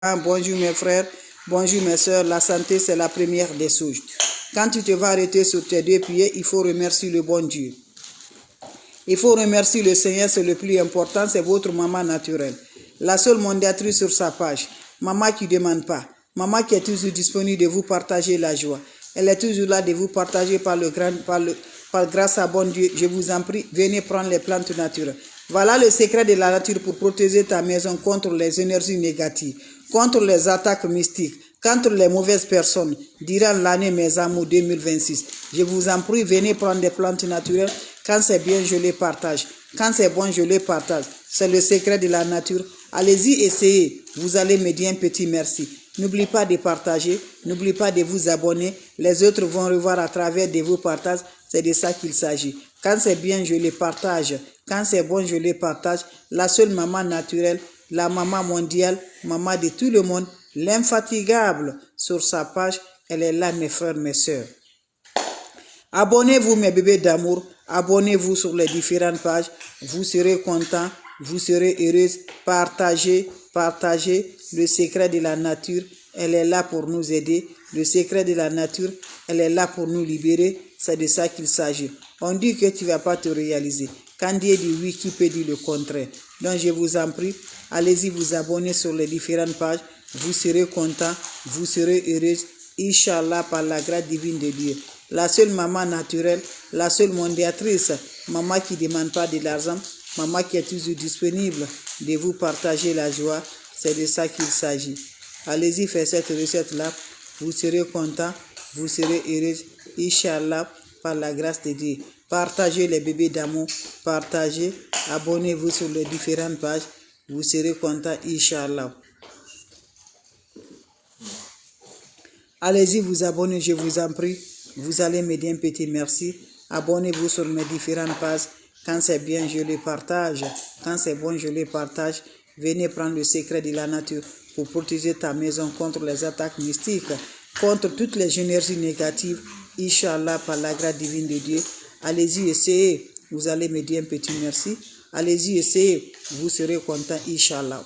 Bonjour mes frères, bonjour mes soeurs. La santé, c'est la première des choses. Quand tu te vas arrêter sur tes deux pieds, il faut remercier le bon Dieu. Il faut remercier le Seigneur, c'est le plus important, c'est votre maman naturelle. La seule mondiatrice sur sa page. Maman qui ne demande pas. Maman qui est toujours disponible de vous partager la joie. Elle est toujours là de vous partager par grâce à bon Dieu. Je vous en prie, venez prendre les plantes naturelles. Voilà le secret de la nature pour protéger ta maison contre les énergies négatives, contre les attaques mystiques, contre les mauvaises personnes, durant l'année mes amours 2026. Je vous en prie, venez prendre des plantes naturelles. Quand c'est bien, je les partage. Quand c'est bon, je les partage. C'est le secret de la nature. Allez-y, essayez. Vous allez me dire un petit merci. N'oubliez pas de partager. N'oubliez pas de vous abonner. Les autres vont revoir à travers de vos partages. C'est de ça qu'il s'agit. Quand c'est bien, je les partage. Quand c'est bon, je les partage. La seule maman naturelle, la maman mondiale, maman de tout le monde, l'infatigable sur sa page, elle est là, mes frères, mes soeurs. Abonnez-vous, mes bébés d'amour. Abonnez-vous sur les différentes pages. Vous serez contents, vous serez heureux. Partagez, partagez le secret de la nature. Elle est là pour nous aider. Le secret de la nature, elle est là pour nous libérer. C'est de ça qu'il s'agit. On dit que tu ne vas pas te réaliser. Quand Dieu dit oui, qui peut dire le contraire? Donc je vous en prie, allez-y vous abonner sur les différentes pages. Vous serez contents, vous serez heureux. Inch'Allah, par la grâce divine de Dieu. La seule maman naturelle, la seule mondiatrice, maman qui ne demande pas de l'argent, maman qui est toujours disponible de vous partager la joie, c'est de ça qu'il s'agit. Allez-y, faites cette recette-là, vous serez content, vous serez heureux, Inch'Allah, par la grâce de Dieu. Partagez les bébés d'amour, partagez, abonnez-vous sur les différentes pages, vous serez content, Inch'Allah. Allez-y, vous abonnez, je vous en prie. Vous allez me dire un petit merci. Abonnez-vous sur mes différentes pages. Quand c'est bien, je les partage. Quand c'est bon, je les partage. Venez prendre le secret de la nature pour protéger ta maison contre les attaques mystiques, contre toutes les énergies négatives. Inch'Allah, par la grâce divine de Dieu. Allez-y, essayez. Vous allez me dire un petit merci. Allez-y, essayez. Vous serez content, Inch'Allah.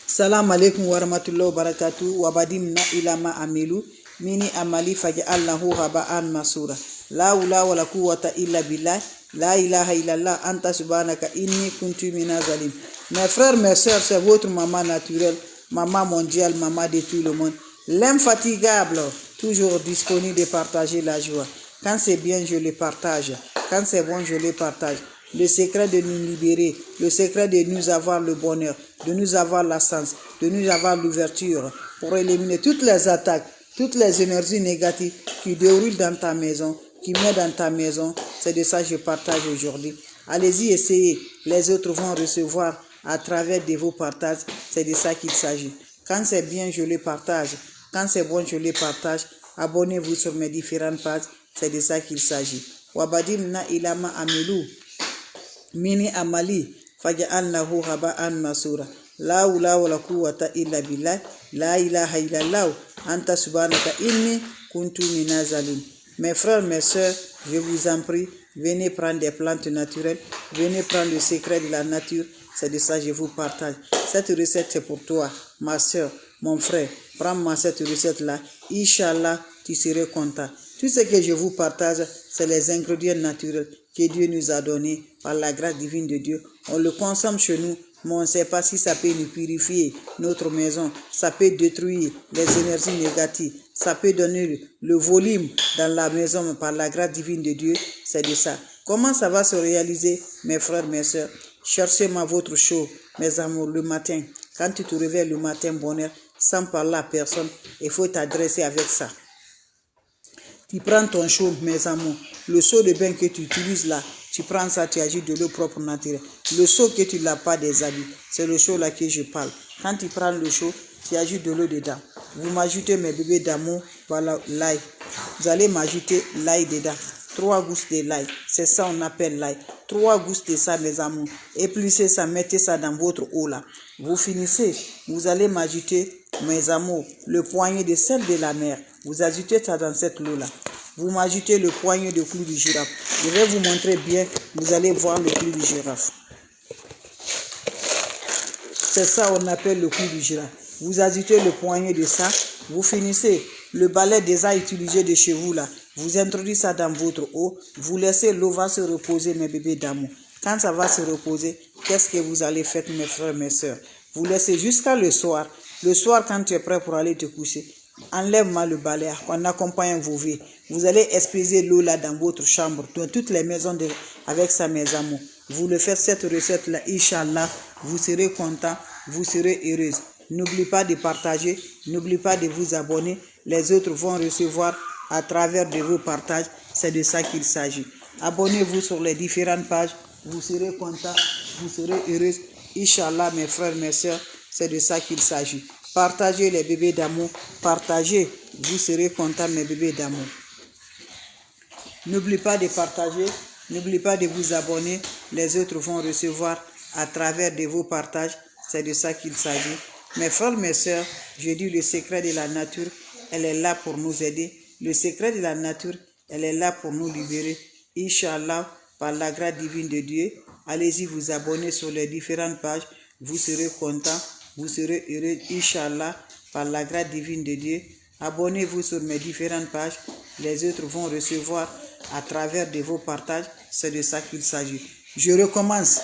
Salam alaikum wa rahmatullahi wa barakatuh. Wabadim na ilama amilu. Mini amali faj'alnahu haba'an masura. La ula wa la quwwata illa billah. La ilaha illallah anta subhanaka inni kuntu minaz zalim. Mes frères, mes soeurs, c'est votre maman naturelle, maman mondiale, maman de tout le monde. L'infatigable, toujours disponible de partager la joie. Quand c'est bien, je le partage. Quand c'est bon, je le partage. Le secret de nous libérer, le secret de nous avoir le bonheur, de nous avoir la sens, de nous avoir l'ouverture pour éliminer toutes les attaques, toutes les énergies négatives qui déroulent dans ta maison, qui mettent dans ta maison. C'est de ça que je partage aujourd'hui. Allez-y, essayez. Les autres vont recevoir à travers de vos partages. C'est de ça qu'il s'agit. Quand c'est bien, je les partage. Quand c'est bon, je les partage. Abonnez-vous sur mes différentes pages. C'est de ça qu'il s'agit. Wabadim na ilama amilu. Mini amali faj'alnahu haba'an masura. La ula wa la quwwata illa billah. La ilaha illallah anta subhanaka inni kuntu minaz zalim. Mes frères, mes soeurs, je vous en prie, venez prendre des plantes naturelles, venez prendre le secret de la nature. C'est de ça que je vous partage. Cette recette, c'est pour toi, ma soeur, mon frère. Prends-moi cette recette-là. Inch'Allah, tu seras content. Tout ce que je vous partage, c'est les ingrédients naturels que Dieu nous a donnés par la grâce divine de Dieu. On le consomme chez nous, mais on ne sait pas si ça peut nous purifier notre maison. Ça peut détruire les énergies négatives. Ça peut donner le volume dans la maison par la grâce divine de Dieu. C'est de ça. Comment ça va se réaliser, mes frères, mes soeurs? Cherchez-moi votre show, mes amours, le matin. Quand tu te réveilles le matin, bonheur, sans parler à personne, il faut t'adresser avec ça. Tu prends ton chaud, mes amours, le seau de bain que tu utilises là, tu prends ça, tu ajoutes de l'eau propre naturelle. Le seau que tu ne l'as pas des habits, c'est le chaud là que je parle. Quand tu prends le chaud, tu ajoutes de l'eau dedans. Vous m'ajoutez mes bébés d'amour, voilà l'ail. Vous allez m'ajouter l'ail dedans. 3 gousses de l'ail, c'est ça on appelle l'ail. 3 gousses de ça, mes amours. Épluchez ça, mettez ça dans votre eau là. Vous finissez, vous allez m'ajouter, mes amours, le poignet de sel de la mer. Vous ajoutez ça dans cette eau-là. Vous m'ajoutez le poignet de clou du girafe. Je vais vous montrer bien. Vous allez voir le clou du girafe. C'est ça on appelle le coup du girafe. Vous ajoutez le poignet de ça, vous finissez. Le balai déjà utilisé de chez vous là, vous introduisez ça dans votre eau, vous laissez l'eau va se reposer mes bébés d'amour. Quand ça va se reposer, qu'est-ce que vous allez faire mes frères, mes soeurs? Vous laissez jusqu'à le soir. Le soir quand tu es prêt pour aller te coucher, enlève-moi le balai en accompagnant vos vies. Vous allez exposer l'eau là dans votre chambre, dans toutes les maisons avec ça mes amours. Vous le faites cette recette là, Inch'Allah, vous serez content, vous serez heureuse. N'oubliez pas de partager, n'oubliez pas de vous abonner. Les autres vont recevoir à travers de vos partages. C'est de ça qu'il s'agit. Abonnez-vous sur les différentes pages. Vous serez content, vous serez heureuse. Inch'Allah, mes frères, mes soeurs, c'est de ça qu'il s'agit. Partagez les bébés d'amour. Partagez, vous serez content, mes bébés d'amour. N'oubliez pas de partager. N'oubliez pas de vous abonner. Les autres vont recevoir à travers de vos partages. C'est de ça qu'il s'agit. Mes frères, mes soeurs, je dis le secret de la nature, elle est là pour nous aider. Le secret de la nature, elle est là pour nous libérer. Inch'Allah, par la grâce divine de Dieu, allez-y vous abonner sur les différentes pages. Vous serez content, vous serez heureux. Inch'Allah, par la grâce divine de Dieu, abonnez-vous sur mes différentes pages. Les autres vont recevoir à travers de vos partages. C'est de ça qu'il s'agit. Je recommence.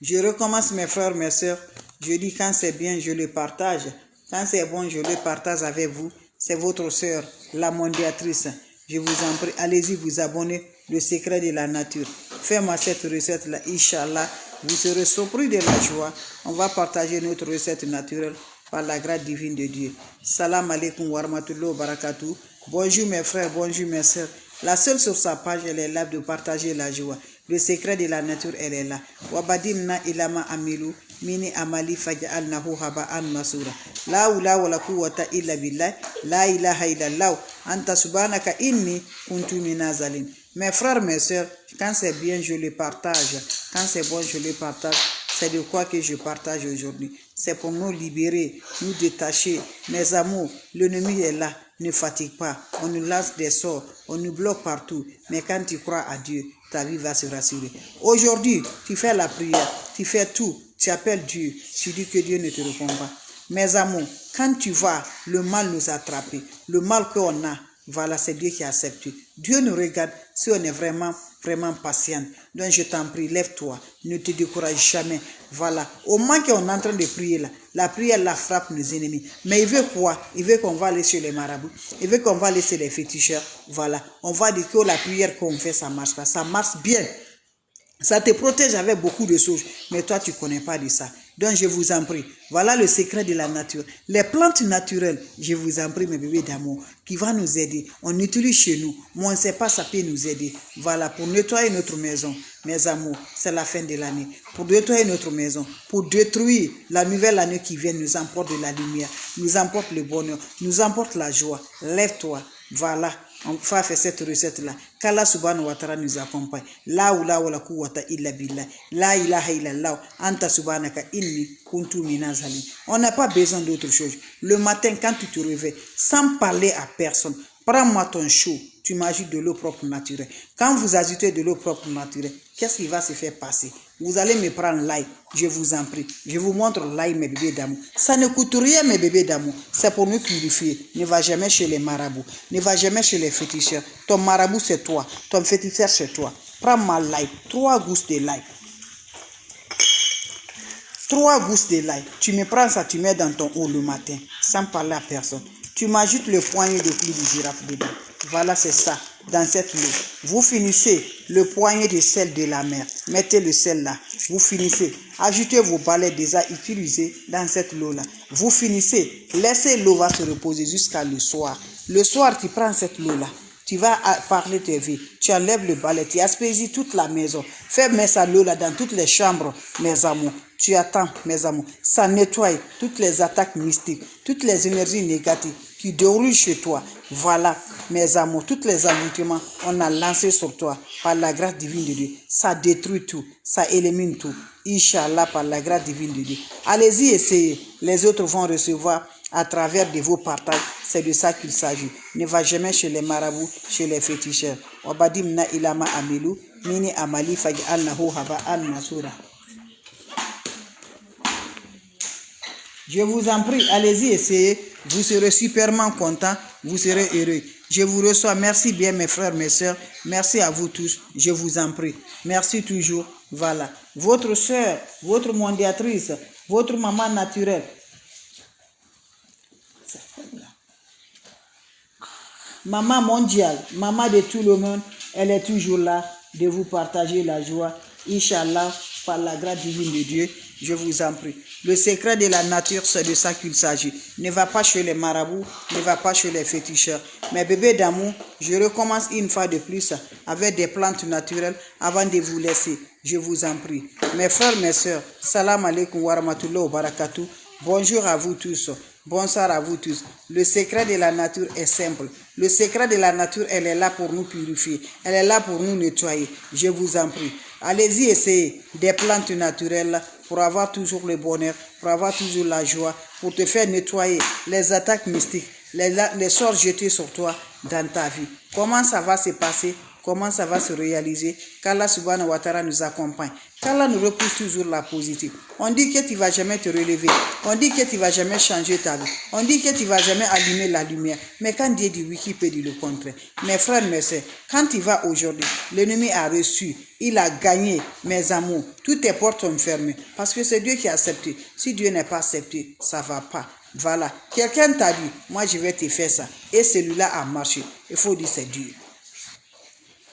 Je recommence mes frères, mes soeurs. Je dis quand c'est bien, je le partage. Quand c'est bon, je le partage avec vous. C'est votre soeur, la mondiatrice. Je vous en prie, allez-y vous abonner. Le secret de la nature. Fais-moi cette recette-là, Inch'Allah. Vous serez surpris de la joie. On va partager notre recette naturelle par la grâce divine de Dieu. Salam alaikum wa rahmatullahi wa barakatuh. Bonjour mes frères, bonjour mes soeurs. La seule sur sa page, elle est là de partager la joie. Le secret de la nature, elle est là. Wabadimna ilama amilu mini amali faj'alnahu haba'an masura. La hawla wala quwwata illa billah. La ilaha illallah. Anta subhanaka inni kuntu minazalin. Mes frères, mes soeurs, quand c'est bien, je le partage. Quand c'est bon, je le partage. C'est de quoi que je partage aujourd'hui. C'est pour nous libérer, nous détacher. Mes amours, l'ennemi est là. Ne fatigue pas. On nous lance des sorts. On nous bloque partout. Mais quand tu crois à Dieu, ta vie va se rassurer. Aujourd'hui, tu fais la prière. Tu fais tout. Tu appelles Dieu. Tu dis que Dieu ne te répond pas. Mes amours, quand tu vas, le mal nous attrape. Le mal qu'on a, voilà, c'est Dieu qui accepte. Dieu nous regarde si on est vraiment patient. Donc je t'en prie, lève-toi. Ne te décourage jamais. Voilà. Au moment qu'on est en train de prier là, la prière la frappe nos ennemis. Mais il veut quoi? Il veut qu'on va aller chez les marabouts. Il veut qu'on va laisser les féticheurs. Voilà. On va dire que la prière qu'on fait, ça marche pas. Ça marche bien. Ça te protège avec beaucoup de choses. Mais toi, tu ne connais pas de ça. Donc, je vous en prie. Voilà le secret de la nature. Les plantes naturelles, je vous en prie, mes bébés d'amour, qui vont nous aider. On utilise chez nous, mais on ne sait pas, ça peut nous aider. Voilà, pour nettoyer notre maison, mes amours, c'est la fin de l'année. Pour nettoyer notre maison, pour détruire la nouvelle année qui vient, nous emporte de la lumière, nous emporte le bonheur, nous emporte la joie. Lève-toi. Voilà. On va faire cette recette-là. Qu'Allah subhanahu wa ta'ala nous accompagne. La hawla wala quwwata illa billah. La ilaha illallah. Anta subhanaka inni kuntu minazalin. On n'a pas besoin d'autre chose. Le matin, quand tu te réveilles, sans parler à personne, prends-moi ton chaud. Tu m'ajoutes de l'eau propre naturelle. Quand vous ajoutez de l'eau propre naturelle, qu'est-ce qui va se faire passer? Vous allez me prendre l'ail, je vous en prie. Je vous montre l'ail, mes bébés d'amour. Ça ne coûte rien, mes bébés d'amour. C'est pour nous purifier. Ne va jamais chez les marabouts. Ne va jamais chez les féticheurs. Ton marabout, c'est toi. Ton féticheur, c'est toi. Prends-moi l'ail. 3 gousses de l'ail. 3 gousses de l'ail. Tu me prends ça, tu mets dans ton eau le matin, sans parler à personne. Tu m'ajoutes le poignet de clou de girafe dedans. Voilà, c'est ça, dans cette eau. Vous finissez le poignet de sel de la mer. Mettez le sel là. Vous finissez. Ajoutez vos balais déjà utilisés dans cette eau-là. Vous finissez. Laissez l'eau va se reposer jusqu'à le soir. Le soir, tu prends cette eau-là. Tu vas parler tes vies. Tu enlèves le balai. Tu aspésis toute la maison. Fais mettre ça l'eau là dans toutes les chambres, mes amours. Tu attends, mes amours. Ça nettoie toutes les attaques mystiques, toutes les énergies négatives qui déroulent chez toi. Voilà, mes amours, tous les envoûtements, on a lancé sur toi par la grâce divine de Dieu. Ça détruit tout, ça élimine tout. Inch'Allah, par la grâce divine de Dieu. Allez-y, essayez. Les autres vont recevoir à travers de vos partages. C'est de ça qu'il s'agit. Ne va jamais chez les marabouts, chez les féticheurs. Wabadimna ilama amilu, mini amali faj'alnahu haba'an mansura. Je vous en prie, allez-y, essayez. Vous serez superment content, vous serez heureux. Je vous reçois. Merci bien mes frères, mes sœurs. Merci à vous tous. Je vous en prie. Merci toujours. Voilà. Votre sœur, votre mondiatrice, votre maman naturelle. Maman mondiale, maman de tout le monde, elle est toujours là de vous partager la joie. Inch'Allah, par la grâce divine de Dieu, je vous en prie. Le secret de la nature, c'est de ça qu'il s'agit. Ne va pas chez les marabouts, ne va pas chez les féticheurs. Mes bébés d'amour, je recommence une fois de plus avec des plantes naturelles avant de vous laisser. Je vous en prie. Mes frères, mes sœurs, salam alaikum wa rahmatullahi wa barakatuh. Bonjour à vous tous. Bonsoir à vous tous. Le secret de la nature est simple. Le secret de la nature, elle est là pour nous purifier. Elle est là pour nous nettoyer. Je vous en prie. Allez-y essayer des plantes naturelles pour avoir toujours le bonheur, pour avoir toujours la joie, pour te faire nettoyer les attaques mystiques, les sorts jetés sur toi dans ta vie. Comment ça va se passer? Comment ça va se réaliser? Qu'Allah subhanahu wa ta'ala nous accompagne. Qu'Allah nous repousse toujours la positive. On dit que tu ne vas jamais te relever. On dit que tu ne vas jamais changer ta vie. On dit que tu ne vas jamais allumer la lumière. Mais quand Dieu dit oui, qui peut dire le contraire? Mes frères, mes sœurs, quand tu vas aujourd'hui, l'ennemi a reçu, il a gagné, mes amours. Toutes tes portes sont fermées. Parce que c'est Dieu qui a accepté. Si Dieu n'est pas accepté, ça ne va pas. Voilà. Quelqu'un t'a dit, moi je vais te faire ça. Et celui-là a marché. Il faut dire c'est Dieu.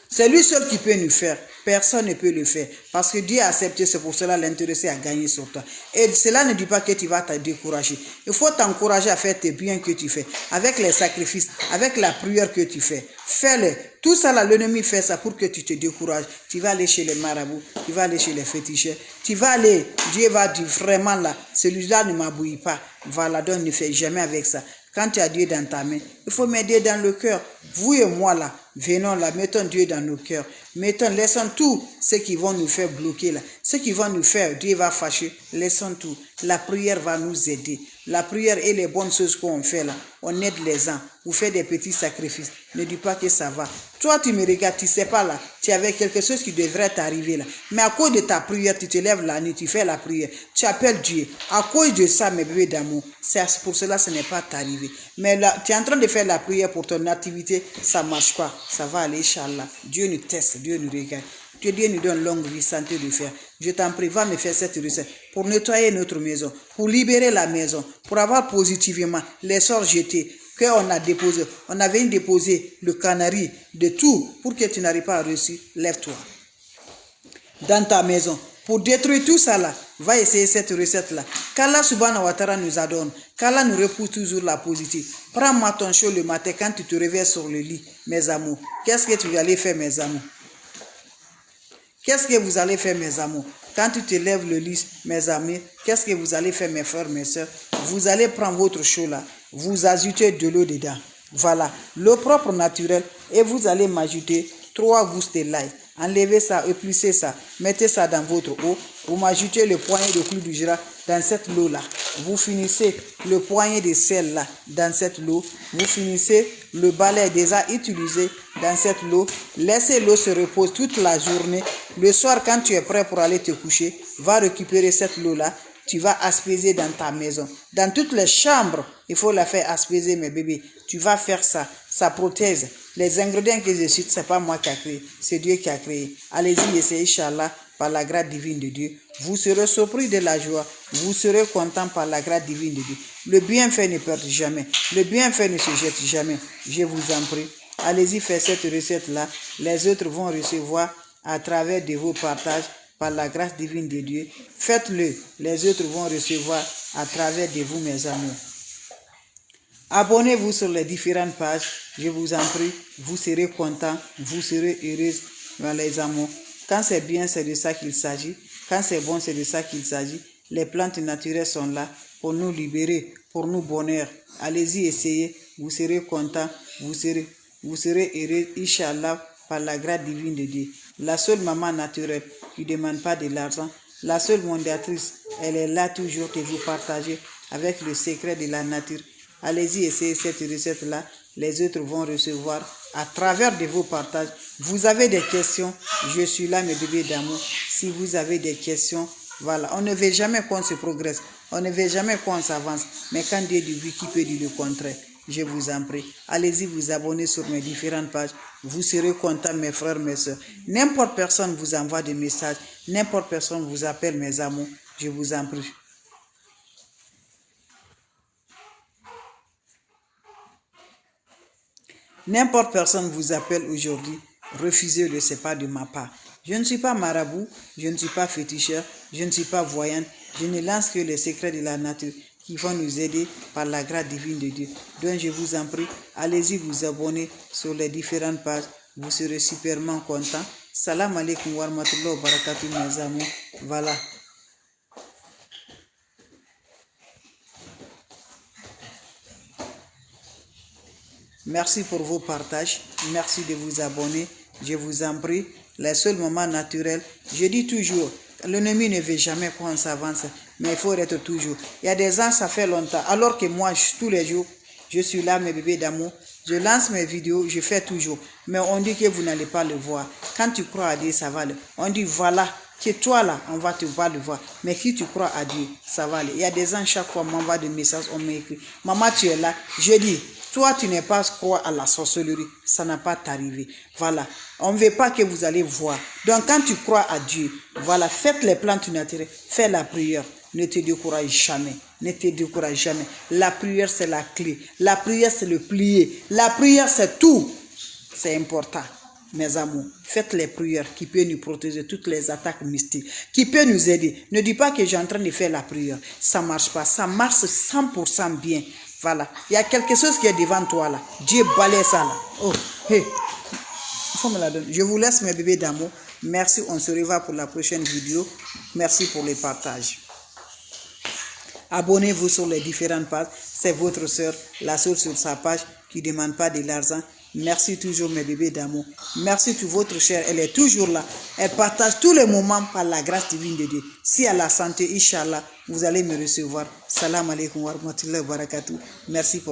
C'est lui seul qui peut nous faire. Personne ne peut le faire. Parce que Dieu a accepté, c'est pour cela l'intéressé a gagné sur toi. Et cela ne dit pas que tu vas te décourager. Il faut t'encourager à faire tes biens que tu fais. Avec les sacrifices, avec la prière que tu fais. Fais-le. Tout ça, là, l'ennemi fait ça pour que tu te décourages. Tu vas aller chez les marabouts, tu vas aller chez les féticheurs. Tu vas aller, Dieu va dire vraiment là, celui-là ne m'abouille pas. Voilà, donc ne fais jamais avec ça. Quand tu as Dieu dans ta main, il faut m'aider dans le cœur. Vous et moi là, venons là, mettons Dieu dans nos cœurs. Laissons tout ce qui vont nous faire bloquer là. Ce qui vont nous faire, Dieu va fâcher. Laissons tout. La prière va nous aider. La prière et les bonnes choses qu'on fait là, on aide les gens. Vous faites des petits sacrifices. Ne dis pas que ça va. Toi, tu me regardes, tu ne sais pas là. Tu avais quelque chose qui devrait t'arriver là. Mais à cause de ta prière, tu te lèves la nuit, tu fais la prière. Tu appelles Dieu. À cause de ça, mes bébés d'amour, c'est pour cela que ce n'est pas t'arriver. Mais là, tu es en train de faire la prière pour ton activité, ça ne marche pas. Ça va aller, Inch'Allah. Dieu nous teste, Dieu nous regarde. Que Dieu nous donne longue vie, santé de faire. Je t'en prie, va me faire cette recette pour nettoyer notre maison, pour libérer la maison, pour avoir positivement les sorts jetés qu'on a déposés. On avait déposé le canari de tout pour que tu n'arrives pas à réussir. Lève-toi. Dans ta maison, pour détruire tout ça là, va essayer cette recette-là. Qu'Allah subhanahu wa ta'ala nous adonne. Qu'Allah nous repousse toujours la positive. Prends-moi ton chaud le matin quand tu te réveilles sur le lit, mes amours. Qu'est-ce que tu vas aller faire, mes amours? Qu'est-ce que vous allez faire, mes amours? Quand tu te lèves le lit, mes amis, qu'est-ce que vous allez faire, mes frères, mes soeurs? Vous allez prendre votre chaud là, vous ajoutez de l'eau dedans. Voilà, l'eau propre naturelle, et vous allez m'ajouter 3 gousses de l'ail. Enlevez ça, épluchez ça, mettez ça dans votre eau. Vous m'ajoutez le poignet de clou du gras dans cette eau là. Vous finissez le poignet de sel là dans cette eau. Vous finissez le balai déjà utilisé dans cette eau. Laissez l'eau se reposer toute la journée. Le soir, quand tu es prêt pour aller te coucher, va récupérer cette eau là. Tu vas asperger dans ta maison. Dans toutes les chambres, il faut la faire asperger, mes bébés. Tu vas faire ça. Ça protège. Les ingrédients que je cite, ce n'est pas moi qui a créé. C'est Dieu qui a créé. Allez-y, essayez, Inch'Allah, par la grâce divine de Dieu. Vous serez surpris de la joie. Vous serez content par la grâce divine de Dieu. Le bienfait ne perd jamais. Le bienfait ne se jette jamais. Je vous en prie. Allez-y, faites cette recette-là. Les autres vont recevoir à travers de vos partages. Par la grâce divine de Dieu, faites-le. Les autres vont recevoir à travers de vous, mes amis. Abonnez-vous sur les différentes pages. Je vous en prie. Vous serez contents. Vous serez heureux, les amours. Quand c'est bien, c'est de ça qu'il s'agit. Quand c'est bon, c'est de ça qu'il s'agit. Les plantes naturelles sont là pour nous libérer, pour nous bonheur. Allez-y, essayez. Vous serez contents. Vous serez heureux, Inch'Allah, par la grâce divine de Dieu. La seule maman naturelle qui ne demande pas de l'argent, la seule mondiatrice, elle est là toujours de vous partager avec le secret de la nature. Allez-y, essayez cette recette-là. Les autres vont recevoir à travers de vos partages. Vous avez des questions, je suis là, mes bébés d'amour. Si vous avez des questions, voilà, on ne veut jamais qu'on se progresse, on ne veut jamais qu'on s'avance. Mais quand Dieu dit oui, qui peut dire le contraire? Je vous en prie, allez-y vous abonner sur mes différentes pages. Vous serez contents, mes frères, mes soeurs. N'importe personne vous envoie des messages, n'importe personne vous appelle, mes amours. Je vous en prie. N'importe personne vous appelle aujourd'hui, refusez-le, ce n'est pas de ma part. Je ne suis pas marabout, je ne suis pas féticheur, je ne suis pas voyante, je ne lance que les secrets de la nature qui vont nous aider par la grâce divine de Dieu. Donc je vous en prie, allez-y vous abonner sur les différentes pages, vous serez superment contents. Salam alaikum wa rahmatullahi wa barakatuh, mes amours. Voilà. Merci pour vos partages. Merci de vous abonner. Je vous en prie. Les seuls moments naturels. Je dis toujours, l'ennemi ne veut jamais qu'on s'avance. Mais il faut être toujours. Il y a des gens, ça fait longtemps. Alors que moi, tous les jours, je suis là, mes bébés d'amour. Je lance mes vidéos, je fais toujours. Mais on dit que vous n'allez pas le voir. Quand tu crois à Dieu, ça va. On dit, voilà, que toi là, on va te voir le voir. Mais si tu crois à Dieu, ça va aller. Il y a des gens, chaque fois, on m'envoie des messages, on m'écrit. Maman, tu es là. Je dis, toi, tu n'es pas croire à la sorcellerie. Ça n'a pas t'arriver. Voilà. On ne veut pas que vous allez voir. Donc, quand tu crois à Dieu, voilà, faites les plantes naturelles. Fais la prière. Ne te décourage jamais. Ne te décourage jamais. La prière, c'est la clé. La prière, c'est le plier. La prière, c'est tout. C'est important. Mes amours, faites les prières qui peuvent nous protéger toutes les attaques mystiques, qui peuvent nous aider. Ne dis pas que j'ai en train de faire la prière. Ça ne marche pas. Ça marche 100% bien. Voilà. Il y a quelque chose qui est devant toi là. Dieu balaye ça là. Oh, hey. Il faut me la donner. Je vous laisse, mes bébés d'amour. Merci. On se revoit pour la prochaine vidéo. Merci pour les partages. Abonnez-vous sur les différentes pages. C'est votre soeur, la soeur sur sa page qui ne demande pas de l'argent. Merci toujours, mes bébés d'amour. Merci tout votre chère. Elle est toujours là. Elle partage tous les moments par la grâce divine de Dieu. Si elle a la santé, Inch'Allah, vous allez me recevoir. Salam alaikum wa rahmatullahi wa barakatuh. Merci pour